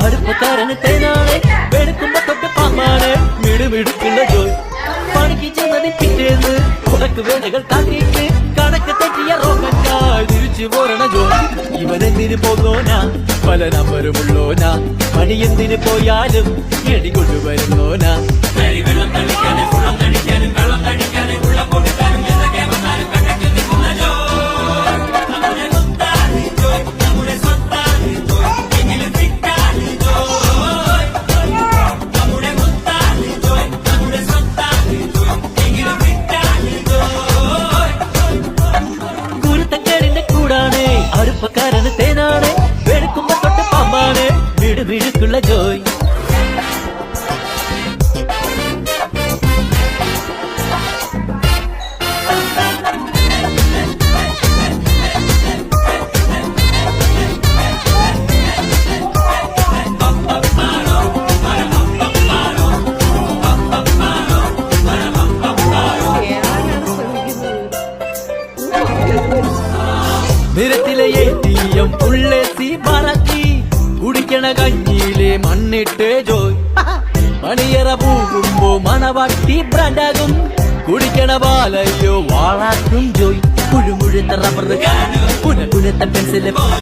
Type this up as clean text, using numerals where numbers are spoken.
അടുപ്പക്കാരന് തേനാണ് വെളുക്കുമ്പോ തൊട്ട് പാമ്പാണ് മിടുമിടുക്കുള്ള ജോയ് പണിക്ക് ചെന്നത് പിറ്റേന്ന് ഉടക്ക് വേലകൾ താക്കിയിട്ട് കണക്ക് തെറ്റിയ റോക്കറ്റായി തിരിച്ചു പോരണ ജോയ് ഇവനെന്തിന് പോകോനാ പല നമ്പരുമുള്ളോനാ പണി എന്തിന് പോയാലും എടി കൊണ്ടുവരുന്നോനാ വെള്ളം തളിക്കാനും കുളം തളിക്കാനും വെള്ളം തളിക്കാനും കുളം കൊടുക്കാനും എന്തൊക്കെ വന്നാലും കണ്ടു നിൽക്കുന്ന ജോയ് നമ്മുടെ സ്വത്താണ് ജോയ് നമ്മുടെ സ്വത്താണ് ജോയ് എങ്കിലും ഫിറ്റാണ് ജോയ് നമ്മുടെ മുത്താണ് ജോയ് നമ്മുടെ സ്വത്താണ് ജോയ് എങ്കിലും ഫിറ്റാണ് ജോയ് കുരുത്തക്കേടിന്റെ കൂടാണ് അടുപ്പക്കാരന് തേനാണ് വെളുക്കുമ്പോ തൊട്ട് പാമ്പാണ് മിടുമിടുക്കുള്ള ജോയ് നിരത്തിലെ ATM ഉള്ളേത്തി മറക്കി കുടിക്കണ കഞ്ഞിയിലെ മണ്ണിട്ട് ജോയ് മണിയറ പോകുമ്പോ മണവാട്ടി ബ്രാൻഡാകും കുടിക്കണ പാലയോ വാളാക്കും ജോയ് കുഴുമുഴുത്ത റബ്ബർ പുനഃ പെൻസില്